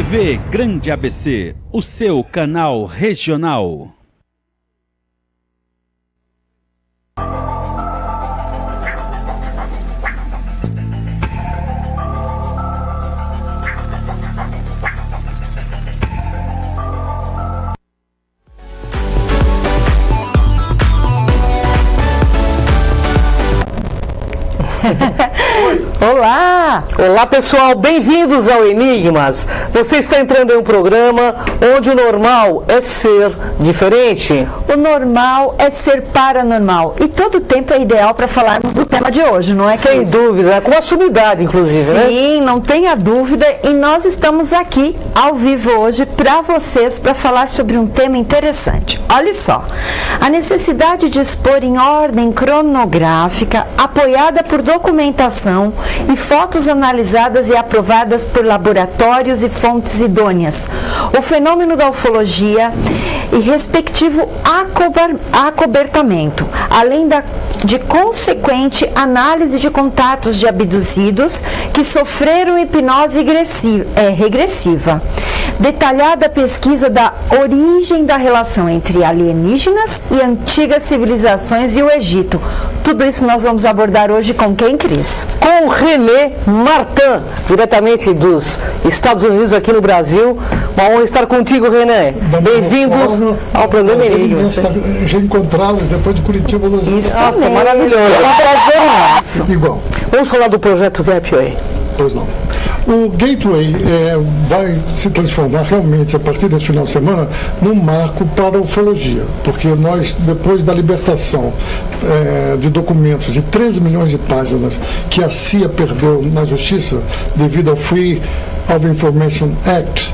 TV Grande ABC, o seu canal regional. Olá! Olá pessoal, bem-vindos ao Enigmas. Você está entrando em um programa onde o normal é ser diferente. O normal é ser paranormal. E todo tempo é ideal para falarmos do tema de hoje, não é, Cris? Sem dúvida, com assumidade inclusive, né? Sim, não tenha dúvida. E nós estamos aqui ao vivo hoje para vocês para falar sobre um tema interessante. Olha só, a necessidade de expor em ordem cronográfica, apoiada por documentação e fotos analisadas e aprovadas por laboratórios e fontes idôneas, o fenômeno da ufologia e respectivo acobertamento, além de consequente análise de contatos de abduzidos que sofreram hipnose regressiva, detalhada pesquisa da origem da relação entre alienígenas e antigas civilizações e o Egito. Tudo isso nós vamos abordar hoje com quem, Cris? Com René Martin, diretamente dos Estados Unidos aqui no Brasil. Uma honra estar contigo, René. Bem-vindos ao programa Enigmas. Reencontrá-los depois de Curitiba, Los Angeles. Nossa, maravilhoso. É um prazer nosso. Igual. Vamos falar do projeto Gateway. Pois não. O Gateway vai se transformar realmente, a partir desse final de semana, num marco para a ufologia, porque nós, depois da libertação de documentos de 13 milhões de páginas que a CIA perdeu na justiça devido ao Free of Information Act,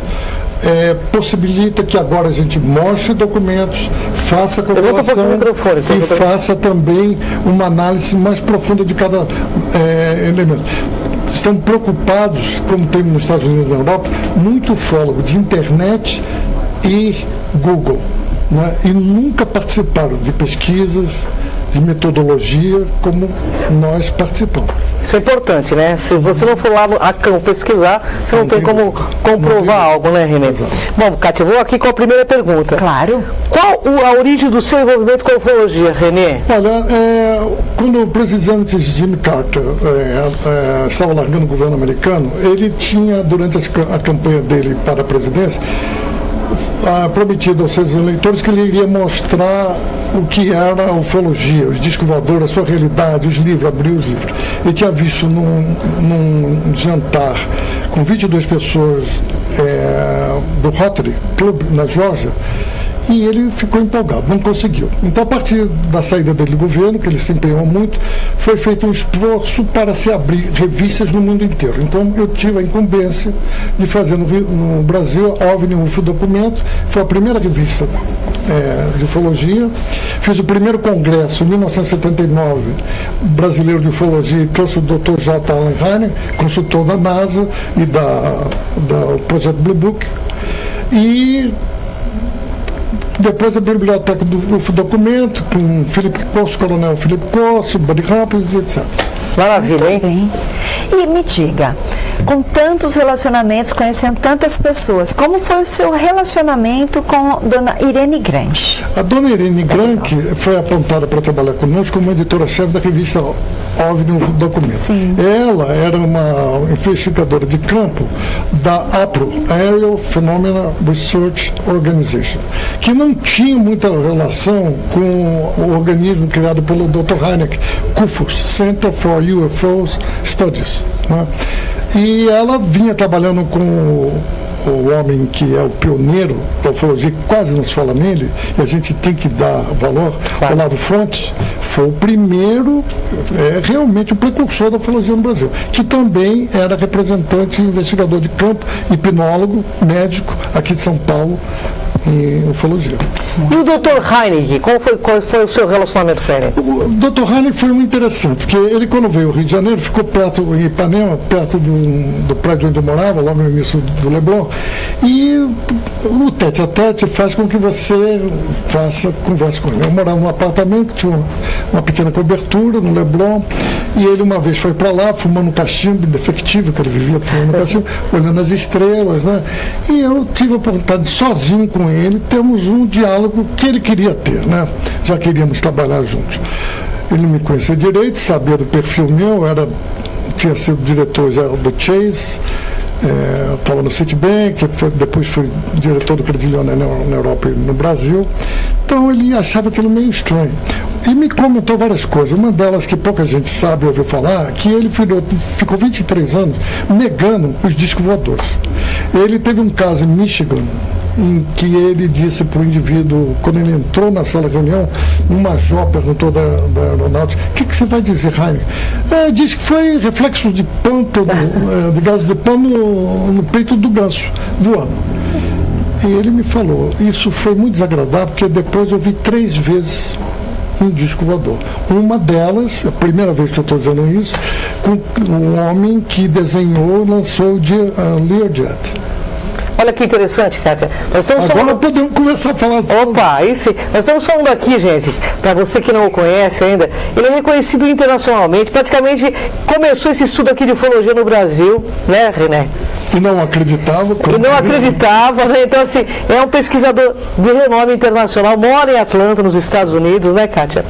possibilita que agora a gente mostre documentos, faça a comprovação e faça também uma análise mais profunda de cada elemento. Estão preocupados, como tem nos Estados Unidos e na Europa, muito ufólogo de internet e Google, né? E nunca participaram de pesquisas, de metodologia como nós participamos. Isso é importante, né? Se você não for lá a campo pesquisar, você não tem como comprovar algo, né, René? Bom, Kátia, vou aqui com a primeira pergunta. Claro. Qual a origem do seu envolvimento com a ufologia, René? Olha, quando o presidente Jimmy Carter estava largando o governo americano, ele tinha, durante a campanha dele para a presidência, prometido aos seus eleitores que ele iria mostrar o que era a ufologia, os discos voadores, a sua realidade, os livros, abriu os livros. Ele tinha visto num jantar com 22 pessoas do Rotary Club, na Geórgia, e ele ficou empolgado, não conseguiu. Então, a partir da saída dele do governo, que ele se empenhou muito, foi feito um esforço para se abrir revistas no mundo inteiro. Então, eu tive a incumbência de fazer no Brasil a OVNI UFO Documento, foi a primeira revista de ufologia. Fiz o primeiro congresso, em 1979, brasileiro de ufologia, trouxe o Dr. J. Allen Heiner, consultor da NASA e do projeto Blue Book. E depois a biblioteca do UFO Documento, com Felipe Corso, Coronel Felipe Corso, Buddy Rampes, etc. Maravilha, hein? Bem. E me diga, com tantos relacionamentos, conhecendo tantas pessoas, como foi o seu relacionamento com Dona Irene Grant? A Dona Irene Grant foi apontada para trabalhar conosco como editora-chefe da revista OVNI Documento. Sim. Ela era uma investigadora de campo da APRO, Aerial Phenomena Research Organization, que não tinha muita relação com o organismo criado pelo Dr. Hynek, CUFOS, Center for UFO Studies, né? E ela vinha trabalhando com o homem que é o pioneiro da ufologia, que quase não se fala nele, e a gente tem que dar valor. Claro. Olavo Fontes foi o primeiro, realmente o precursor da ufologia no Brasil, que também era representante e investigador de campo, hipnólogo, médico, aqui de São Paulo, em ufologia. E o Dr. Heineck, qual foi o seu relacionamento com ele? O Dr. Heineck foi muito interessante, porque ele, quando veio ao Rio de Janeiro, ficou perto, em Ipanema, perto do prédio onde eu morava, logo no início do Leblon, e o tete-a-tete faz com que você converse com ele. Eu morava num apartamento que tinha uma pequena cobertura no Leblon, e ele uma vez foi para lá, fumando um cachimbo indefectível, que ele vivia fumando cachimbo, olhando as estrelas, né? E eu tive a oportunidade, sozinho com ele, termos um diálogo que ele queria ter, né? Já queríamos trabalhar juntos. Ele não me conhecia direito, sabia do perfil meu, tinha sido diretor já do Chase, estava no Citibank, depois foi diretor do Credilione na Europa e no Brasil. Então ele achava aquilo meio estranho. E me comentou várias coisas. Uma delas que pouca gente sabe, ouviu falar, que ele ficou 23 anos negando os discos voadores. Ele teve um caso em Michigan, em que ele disse para o indivíduo, quando ele entrou na sala de reunião, um major perguntou da aeronáutica: o que você vai dizer, Heineck? Diz que foi reflexo de pântano, de gás de pano no peito do ganso, voando. E ele me falou, isso foi muito desagradável, porque depois eu vi 3 vezes um disco voador. Uma delas, a primeira vez que eu estou dizendo isso, com um homem que desenhou e lançou o Learjet. Olha que interessante, Kátia. Agora podemos começar a falar. Opa, aí sim. Nós estamos falando aqui, gente, para você que não o conhece ainda, ele é reconhecido internacionalmente, praticamente começou esse estudo aqui de ufologia no Brasil, né, René? E não acreditava. Né? Então, assim, é um pesquisador de renome internacional, mora em Atlanta, nos Estados Unidos, né, Kátia?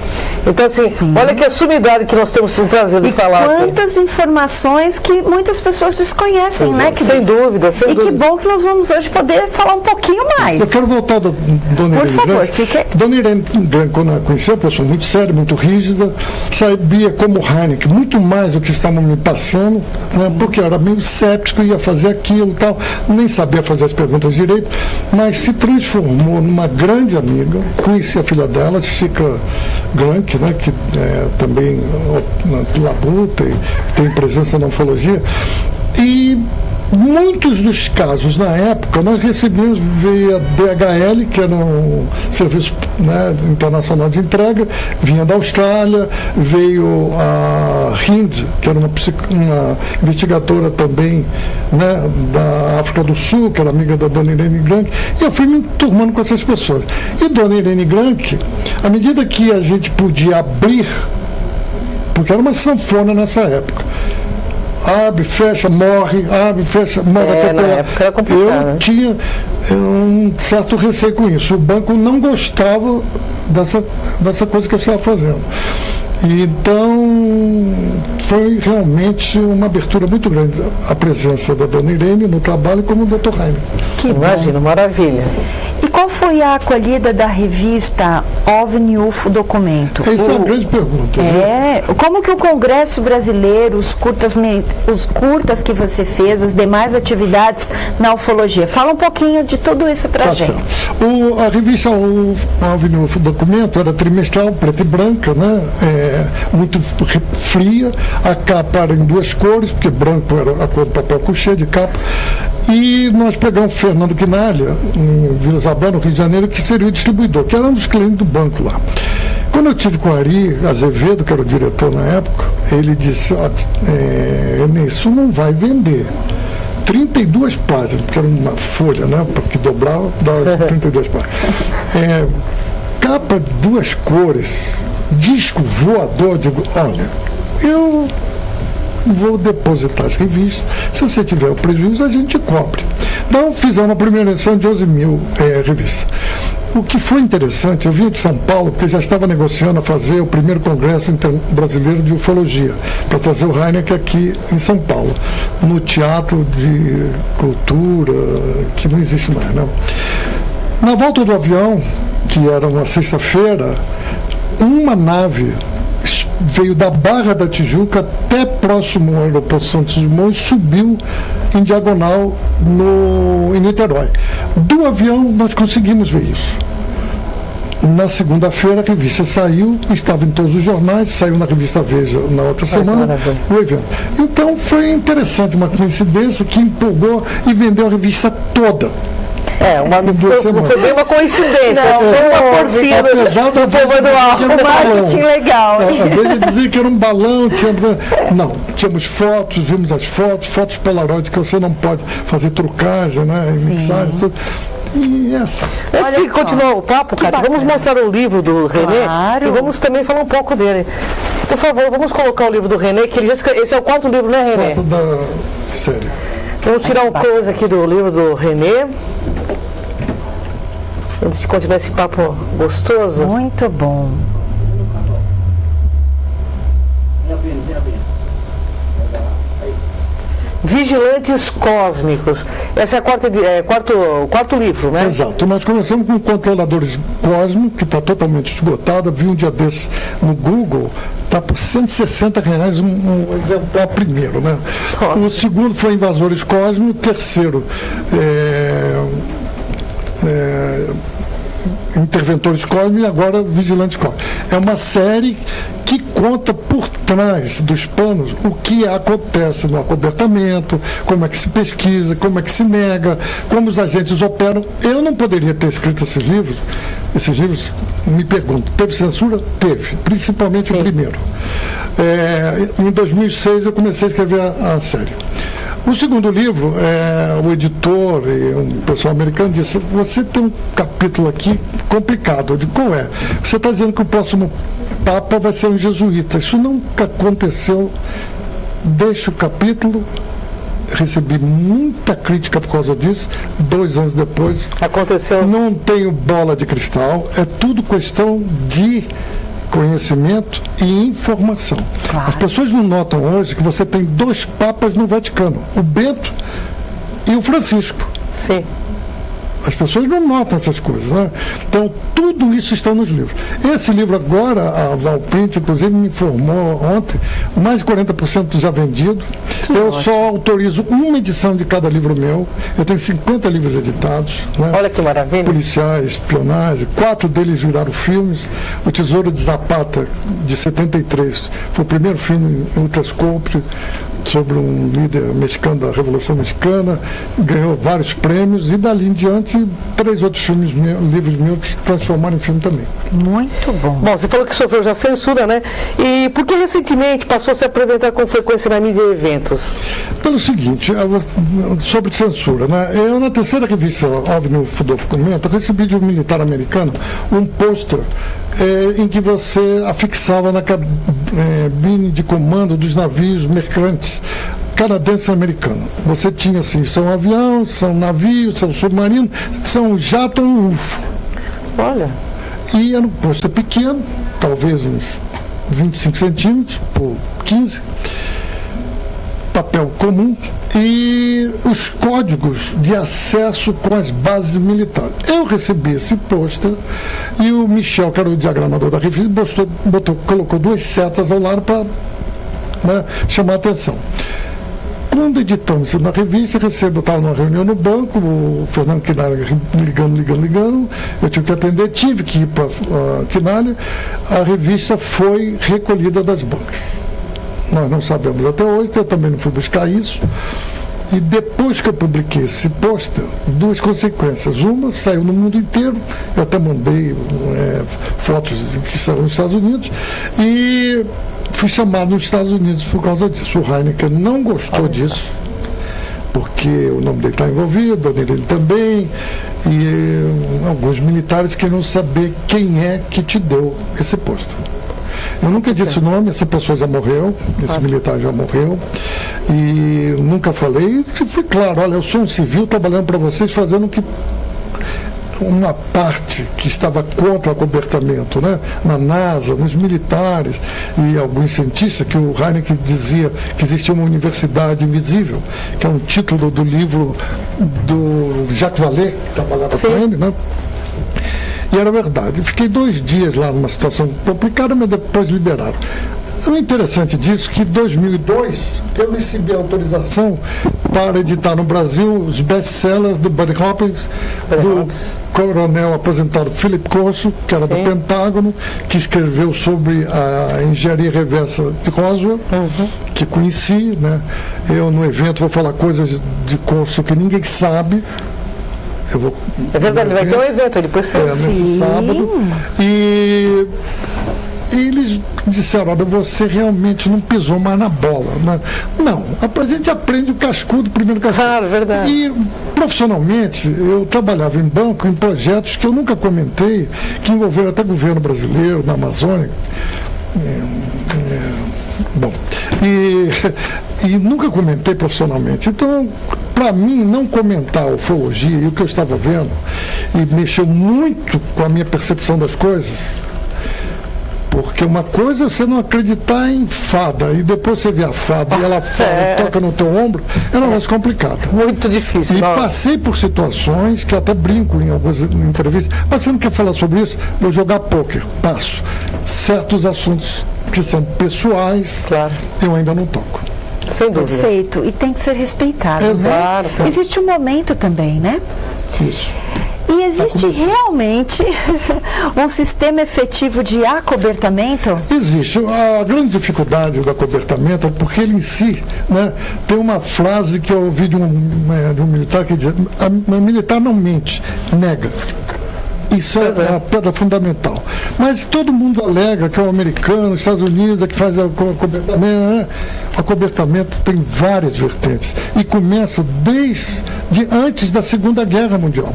Então, assim, sim. Olha que a sumidade que nós temos o prazer de falar aqui. Quantas informações que muitas pessoas desconhecem, né? Sem dúvida, sem dúvida. E que bom que nós vamos hoje poder falar um pouquinho mais. Eu quero voltar da Dona Irene Grank. Dona Irene Grank, quando eu conheci, uma pessoa muito séria, muito rígida, sabia como Heineck, muito mais do que estavam me passando, né, porque eu era meio cético, ia fazer aquilo e tal, nem sabia fazer as perguntas direito, mas se transformou numa grande amiga. Conheci a filha dela, Chica Grank, né, que também labuta e tem presença na ufologia. E muitos dos casos, na época, nós recebíamos via DHL, que era um serviço, né, internacional de entrega, vinha da Austrália, veio a Hind, que era uma investigadora também, né, da África do Sul, que era amiga da Dona Irene Grank, e eu fui me turmando com essas pessoas. E Dona Irene Grank, à medida que a gente podia abrir, porque era uma sanfona nessa época, abre, fecha, morre, abre, fecha, morre até na época era complicado. Eu tinha um certo receio com isso. O banco não gostava dessa coisa que eu estava fazendo. Então, foi realmente uma abertura muito grande a presença da Dona Irene no trabalho como o Dr. Heineck. Imagina, maravilha. E qual foi a acolhida da revista OVNI UFO Documento? Essa é uma grande pergunta. Como que o Congresso Brasileiro, os curtas que você fez, as demais atividades na ufologia? Fala um pouquinho de tudo isso pra gente. A revista OVNI UFO Documento era trimestral, preta e branca, né? Muito fria, a capa era em 2 cores, porque branco era a cor do papel couché de capa, e nós pegamos Fernando Quinalha, em Vila Isabel, no Rio de Janeiro, que seria o distribuidor, que era um dos clientes do banco lá. Quando eu tive com o Ari Azevedo, que era o diretor na época, ele disse: isso não vai vender. 32 páginas, porque era uma folha, né, que dobrava, dava 32 páginas. Capa 2 cores, disco voador. Digo, olha, eu vou depositar as revistas, se você tiver o prejuízo, a gente cobre. Então, fizemos a primeira edição de 11 mil revistas. O que foi interessante, eu vinha de São Paulo, porque já estava negociando a fazer o primeiro congresso brasileiro de ufologia, para trazer o Heineck aqui em São Paulo, no Teatro de Cultura, que não existe mais, não. Na volta do avião, que era uma sexta-feira, uma nave veio da Barra da Tijuca até próximo ao aeroporto Santos Dumont e subiu em diagonal em Niterói. Do avião nós conseguimos ver isso. Na segunda-feira a revista saiu, estava em todos os jornais, saiu na revista Veja na outra semana, o evento. Então foi interessante, uma coincidência que empolgou e vendeu a revista toda. Não foi bem uma coincidência, foi uma torcida do povo Eduardo. O marketing legal. Às vezes dizia que era um balão, tínhamos fotos, vimos as fotos Polaroid, que você não pode fazer trucagem, né? Mixagem, tudo. E essa. Antes de continuar o papo, Cátia, vamos mostrar o livro do René e vamos também falar um pouco dele. Por favor, vamos colocar o livro do René, que esse é o 4º livro, né, René? Da série. Vamos tirar uma coisa aqui do livro do René. Antes de continuar esse papo gostoso. Muito bom. Vigilantes Cósmicos. Esse é o quarto livro, né? Exato. Nós começamos com Controladores Cósmicos, que está totalmente esgotado. Vi um dia desses no Google, está por R$160 um exemplar primeiro, né? Nossa. O segundo foi Invasores Cósmicos, o terceiro Interventores Cósmicos e agora Vigilantes Cósmicos. É uma série que conta por trás dos panos o que acontece no acobertamento, como é que se pesquisa, como é que se nega, como os agentes operam. Eu não poderia ter escrito esses livros. Esses livros, me pergunto, teve censura? Teve, principalmente o primeiro. Em 2006 eu comecei a escrever a série. O segundo livro, o editor e um pessoal americano disse: você tem um capítulo aqui complicado. Eu digo: qual é? Você está dizendo que o próximo Papa vai ser um jesuíta. Isso nunca aconteceu. Deixa o capítulo. Recebi muita crítica por causa disso. 2 anos depois. Aconteceu. Não tenho bola de cristal. É tudo questão de conhecimento e informação. Claro. As pessoas não notam hoje que você tem 2 papas no Vaticano, o Bento e o Francisco. Sim. As pessoas não notam essas coisas, né? Então, tudo isso está nos livros. Esse livro agora, a Valprint, inclusive, me informou ontem, mais de 40% já vendido. Eu só autorizo uma edição de cada livro meu. Eu tenho 50 livros editados. Né? Olha que maravilha. Policiais, espionagem, 4 deles viraram filmes. O Tesouro de Zapata, de 73, foi o primeiro filme em ultrascope sobre um líder mexicano da Revolução Mexicana, ganhou vários prêmios e dali em diante 3 outros livros meus se transformaram em filme também. Muito bom. Bom, você falou que sofreu já censura, né? E por que recentemente passou a se apresentar com frequência na mídia e eventos? Pelo seguinte, sobre censura, né? Eu, na terceira revista OVNI Documento, recebi de um militar americano um pôster em que você afixava na cabine de comando dos navios mercantes canadense e americano. Você tinha assim, são avião, são navio, são submarino, são jato ou um UFO. Olha. E era um pôster pequeno, talvez uns 25 centímetros por 15, papel comum e os códigos de acesso com as bases militares. Eu recebi esse pôster e o Michel, que era o diagramador da revista, colocou 2 setas ao lado para chamar a atenção. Quando editamos isso na revista, eu estava numa reunião no banco, o Fernando Quinalha ligando, eu tive que atender, tive que ir para Quinalha, a revista foi recolhida das bancas. Nós não sabemos até hoje, eu também não fui buscar isso. E depois que eu publiquei esse pôster, 2 consequências. Uma, saiu no mundo inteiro, eu até mandei fotos que estavam nos Estados Unidos, e fui chamado nos Estados Unidos por causa disso. O Heineken não gostou disso, porque o nome dele está envolvido, a dona dele também, e alguns militares queriam saber quem é que te deu esse pôster. Eu nunca disse o nome, essa pessoa já morreu, esse militar já morreu, e nunca falei, e fui claro: olha, eu sou um civil trabalhando para vocês, fazendo uma parte que estava contra o acobertamento, né? Na NASA, nos militares e alguns cientistas, que o Heineken dizia que existia uma universidade invisível, que é um título do livro do Jacques Vallée, que trabalhava com ele, né? E era verdade. Fiquei 2 dias lá numa situação complicada, mas depois liberaram. O interessante disso é que em 2002 eu recebi a autorização para editar no Brasil os best-sellers do Buddy Hopkins, do coronel aposentado Philip Corso, que era do Pentágono, que escreveu sobre a engenharia reversa de Roswell, que conheci, né? Eu no evento vou falar coisas de Corso que ninguém sabe. Eu vou, É verdade, vai ter um evento depois. nesse sábado. E eles disseram, olha, você realmente não pisou mais na bola. Né? Não, a gente aprende o cascudo, primeiro cascudo. Claro, verdade. E profissionalmente, eu trabalhava em banco, em projetos que eu nunca comentei, que envolveram até governo brasileiro, na Amazônia. Bom, e nunca comentei profissionalmente. Então, para mim, não comentar a ufologia e o que eu estava vendo, e mexeu muito com a minha percepção das coisas, porque uma coisa é você não acreditar em fada, e depois você vê a fada e ela fala e toca no teu ombro, é um negócio complicado. Muito difícil. E passei por situações que até brinco em algumas entrevistas, mas você não quer falar sobre isso? Vou jogar pôquer, passo. Certos assuntos que são pessoais, Claro. eu ainda não toco. Sem dúvida. Perfeito. E tem que ser respeitado. Exato. Né? Existe um momento também, né? Isso. E existe realmente um sistema efetivo de acobertamento? Existe. A grande dificuldade do acobertamento é porque ele em si, né, tem uma frase que eu ouvi de um militar que diz: a militar não mente, nega. Isso é a pedra fundamental. Mas todo mundo alega que é o americano, os Estados Unidos é que faz o acobertamento. Né? O acobertamento tem várias vertentes e começa desde antes da Segunda Guerra Mundial.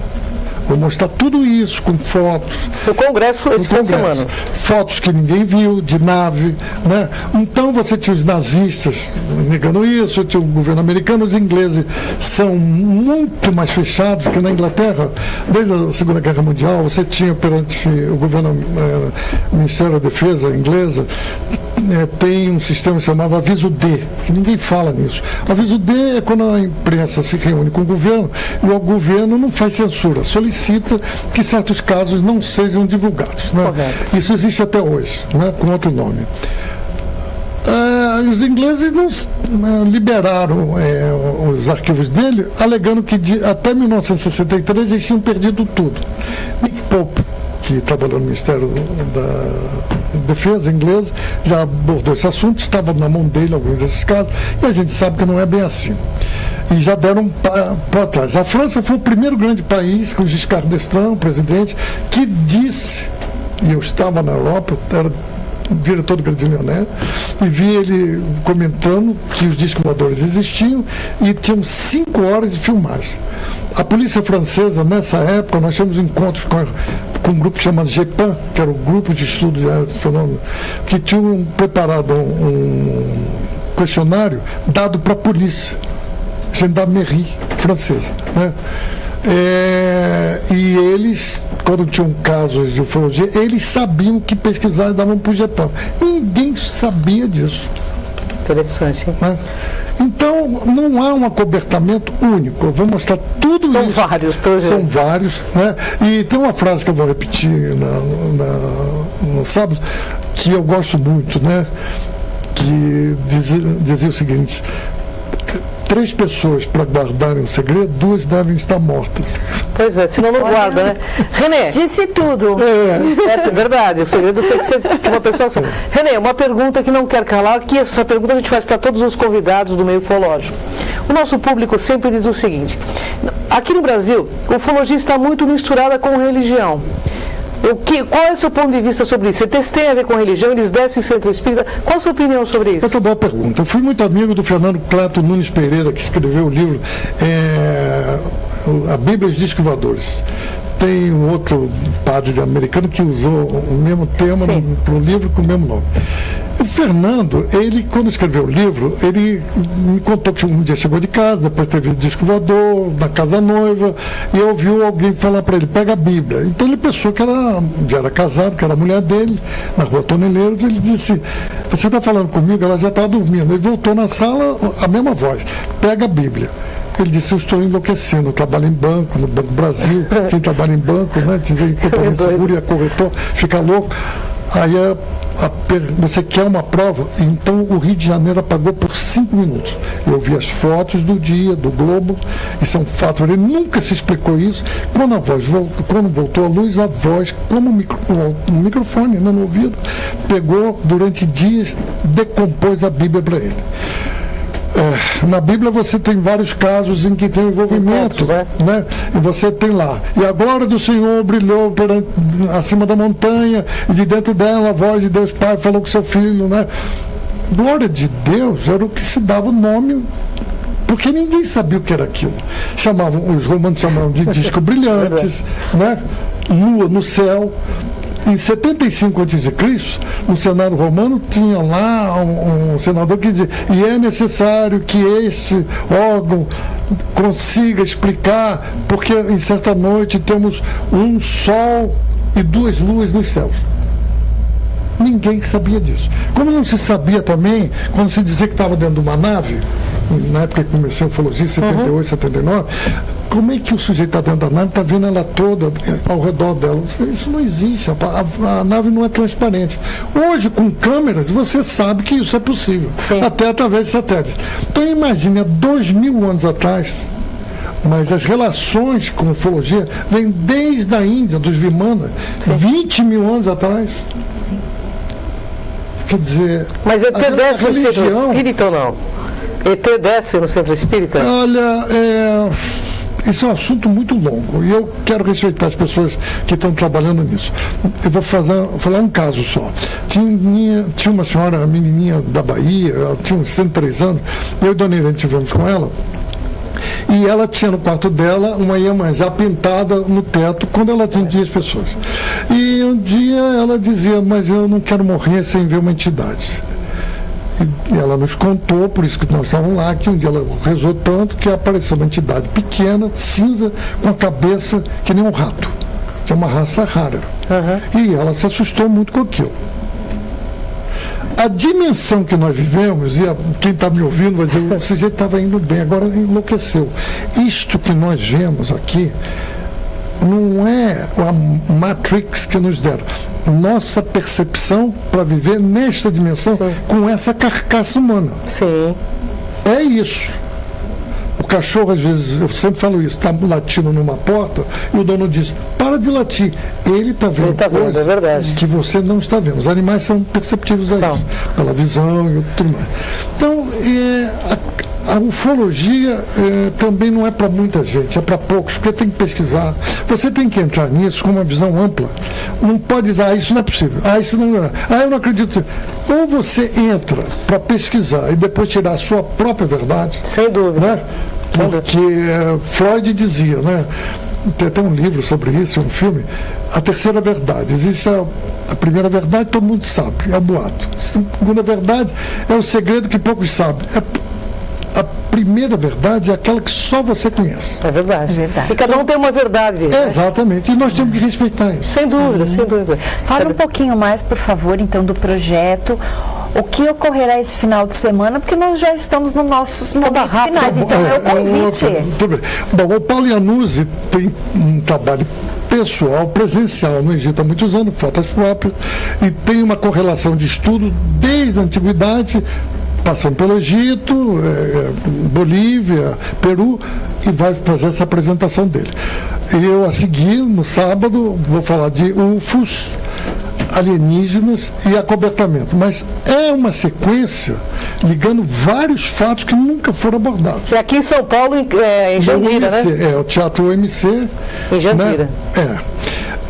Vou mostrar tudo isso com fotos. No Congresso, esse fim de semana. Fotos que ninguém viu, de nave. Né? Então você tinha os nazistas negando isso, tinha o governo americano, os ingleses são muito mais fechados que na Inglaterra. Desde a Segunda Guerra Mundial, você tinha perante o governo, o Ministério da Defesa inglesa, tem um sistema chamado aviso D, que ninguém fala nisso. O aviso D é quando a imprensa se reúne com o governo e o governo não faz censura, solicita que certos casos não sejam divulgados. Né? Isso existe até hoje, né? Com outro nome. Os ingleses não liberaram os arquivos dele, alegando que até 1963 eles tinham perdido tudo. Nick Pope, que trabalhou no Ministério da Defesa inglesa, já abordou esse assunto, estava na mão dele alguns desses casos, e a gente sabe que não é bem assim. E já deram para trás. A França foi o primeiro grande país, com Giscard d'Estaing, o presidente, que disse, e eu estava na Europa, era diretor do Crédit Lyonnais, e vi ele comentando que os discos voadores existiam e tinham 5 horas de filmagem. A polícia francesa, nessa época, nós tínhamos encontros com um grupo chamado GEPAN, que era o Grupo de Estudos de Aerofenômeno, que tinham preparado um questionário dado para a polícia, gendarmerie francesa. Né? E eles, quando tinham casos de ufologia, eles sabiam que pesquisar e davam para o GEPAN. Ninguém sabia disso. Interessante, hein? Né? Então, não há um acobertamento único. Eu vou mostrar tudo isso. São vários projetos. São vários. Né? E tem uma frase que eu vou repetir no sábado, que eu gosto muito, né? Que dizia o seguinte: 3 pessoas para guardarem o segredo, 2 devem estar mortas. Pois é, senão não guarda, né? René. Disse tudo. É verdade, o segredo tem que ser de uma pessoa só. René, uma pergunta que não quer calar, que essa pergunta a gente faz para todos os convidados do meio ufológico. O nosso público sempre diz o seguinte: aqui no Brasil, a ufologia está muito misturada com religião. Qual é o seu ponto de vista sobre isso? Eles têm a ver com religião, eles descem centro espírita. Qual a sua opinião sobre isso? Outra boa pergunta. Eu fui muito amigo do Fernando Cleto Nunes Pereira, que escreveu o livro A Bíblia e os Discos Voadores. Tem um outro padre americano que usou o mesmo tema para um livro com o mesmo nome. O Fernando, ele, quando escreveu o livro, ele me contou que um dia chegou de casa, depois teve o disco voador, na casa noiva, e ouviu alguém falar para ele: pega a Bíblia. Então ele pensou que já era casado, que era a mulher dele, na rua Toneleiros. Ele disse: você está falando comigo? Ela já estava dormindo. Ele voltou na sala, a mesma voz: pega a Bíblia. Ele disse: eu estou enlouquecendo, eu trabalho em banco, no Banco Brasil. Quem trabalha em banco, né, dizer que companhia segura e a corretor, fica louco. Aí você quer uma prova? Então o Rio de Janeiro apagou por 5 minutos. Eu vi as fotos do dia, do Globo, isso é um fato. Ele nunca se explicou isso. Quando voltou a luz, a voz, como um microfone, né, no ouvido, pegou durante dias, decompôs a Bíblia para ele. Na Bíblia você tem vários casos em que tem envolvimento, né? E você tem lá, e a glória do Senhor brilhou acima da montanha, e de dentro dela a voz de Deus Pai falou com seu filho, né? Glória de Deus era o que se dava o nome, porque ninguém sabia o que era aquilo. Os romanos chamavam de discos brilhantes, né? Lua no céu. Em 75 a.C., no Senado romano, tinha lá um senador que dizia: e é necessário que este órgão consiga explicar, porque em certa noite temos um sol e 2 luas nos céus. Ninguém sabia disso. Como não se sabia também, quando se dizia que estava dentro de uma nave, na época que comecei a ufologia, 78, 79, como é que o sujeito está dentro da nave, está vendo ela toda ao redor dela? Isso não existe, a nave não é transparente. Hoje, com câmeras, você sabe que isso é possível, até através de satélite. Então imagine, há 2.000 anos atrás, mas as relações com ufologia vêm desde a Índia, dos Vimana, 20.000 anos atrás. Quer dizer, mas ET desce no centro espírita ou não? ET desce no centro espírita? Olha, isso é um assunto muito longo e eu quero respeitar as pessoas que estão trabalhando nisso. Eu vou falar um caso só. Tinha uma senhora, uma menininha da Bahia, ela tinha uns 103 anos, eu e Dona Irene estivemos com ela. E ela tinha no quarto dela uma Iemanjá pintada no teto quando ela atendia as pessoas. E um dia ela dizia: mas eu não quero morrer sem ver uma entidade. E ela nos contou, por isso que nós estávamos lá, que um dia ela rezou tanto que apareceu uma entidade pequena, cinza, com a cabeça que nem um rato, que é uma raça rara. E ela se assustou muito com aquilo. A dimensão que nós vivemos, e quem está me ouvindo vai dizer: o sujeito estava indo bem, agora enlouqueceu. Isto que nós vemos aqui não é a Matrix que nos deram. Nossa percepção para viver nesta dimensão, com essa carcaça humana. É isso. O cachorro, às vezes, eu sempre falo isso, está latindo numa porta e o dono diz: para de latir. Ele está vendo, é verdade, que você não está vendo. Os animais são perceptivos a isso, pela visão e tudo mais. Então, a ufologia também não é para muita gente, é para poucos, porque tem que pesquisar. Você tem que entrar nisso com uma visão ampla. Não pode dizer: isso não é possível, isso não é, eu não acredito. Ou você entra para pesquisar e depois tirar a sua própria verdade. Sem dúvida. Né? Porque Freud dizia, né? Tem até um livro sobre isso, um filme, A Terceira Verdade. Existe a primeira verdade, todo mundo sabe, é o boato. A segunda verdade é o segredo que poucos sabem. A primeira verdade é aquela que só você conhece. É verdade. E cada um tem uma verdade. Exatamente. E nós temos que respeitar isso. Sem dúvida, sem dúvida. Fala um pouquinho mais, por favor, então, do projeto. O que ocorrerá esse final de semana? Porque nós já estamos nos nossos momentos finais. Então, é o convite. Bom, o Paulo Iannuzzi tem um trabalho pessoal, presencial no Egito há muitos anos, fotos próprias, e tem uma correlação de estudo desde a antiguidade, passando pelo Egito, Bolívia, Peru, e vai fazer essa apresentação dele. E eu, a seguir, no sábado, vou falar de UFOs, alienígenas e acobertamento. Mas é uma sequência ligando vários fatos que nunca foram abordados. E aqui em São Paulo, em Jandira, né? O Teatro MC. Em Jandira. Né?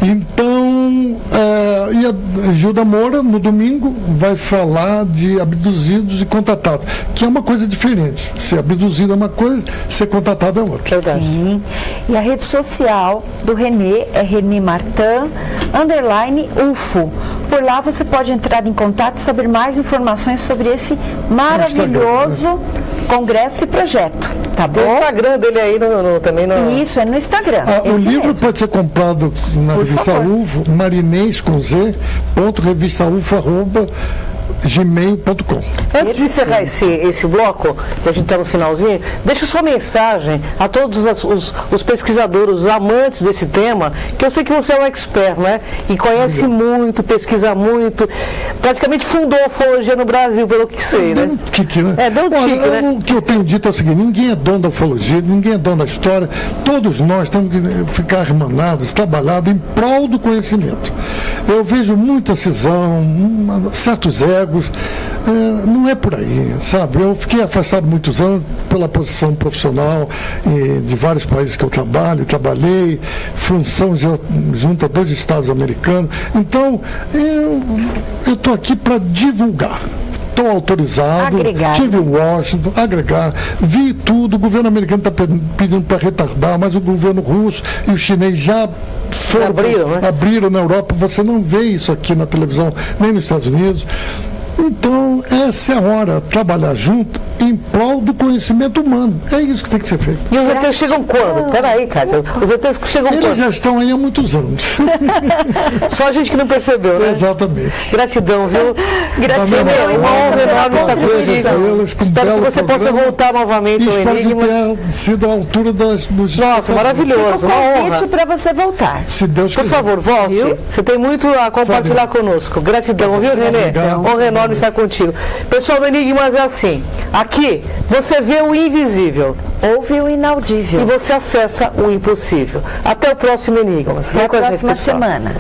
Então, e a Gilda Moura, no domingo, vai falar de abduzidos e contatados, que é uma coisa diferente. Ser abduzido é uma coisa, ser contatado é outra. Sim. E a rede social do Renê é Renê Martin, _UFO. Por lá você pode entrar em contato e saber mais informações sobre esse maravilhoso congresso e projeto. Tá bom? Tem o Instagram dele aí também. Isso, é no Instagram. O livro pode ser comprado na revista UFO, marinês com Z, .revistaufo@gmail.com. Antes de encerrar esse bloco, que a gente está no finalzinho, deixa sua mensagem a todos os pesquisadores, os amantes desse tema, que eu sei que você é um expert, né? E conhece muito, pesquisa muito, praticamente fundou a ufologia no Brasil, pelo que sei, né? Deu um tique, né? Deu um tique, né? O que eu tenho dito é o seguinte: ninguém é dono da ufologia, ninguém é dono da história, todos nós temos que ficar irmanados, trabalhados em prol do conhecimento. Eu vejo muita cisão, certos egos, não é por aí, sabe? Eu fiquei afastado muitos anos pela posição profissional de vários países que eu trabalhei, função junto a 2 estados americanos. Então, eu estou aqui para divulgar. Estou autorizado, tive em Washington, agregar, vi tudo, o governo americano está pedindo para retardar, mas o governo russo e o chinês já abriram na Europa. Você não vê isso aqui na televisão, nem nos Estados Unidos. Então, essa é a hora, trabalhar junto em prol do conhecimento humano. É isso que tem que ser feito. E os ETs chegam quando? Peraí, Kátia. Os ETs chegam quando? Eles já estão aí há muitos anos. Só a gente que não percebeu, né? Exatamente. Gratidão, viu? Gratidão. É uma honra enorme estar comigo. Espero que você possa voltar novamente ao Enigma. Espero que tenha sido à altura dos... Nossa, maravilhoso. Fica o convite para você voltar. Se Deus quiser. Por favor, volte. Viu? Você tem muito a compartilhar conosco. Gratidão, viu, Renê? Honra enorme estar contigo. Pessoal do Enigmas é assim. Aqui, você vê o invisível. Ouve o inaudível. E você acessa o impossível. Até o próximo Enigmas. Até a próxima semana.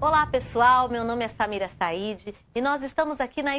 Olá pessoal, meu nome é Samira Said e nós estamos aqui na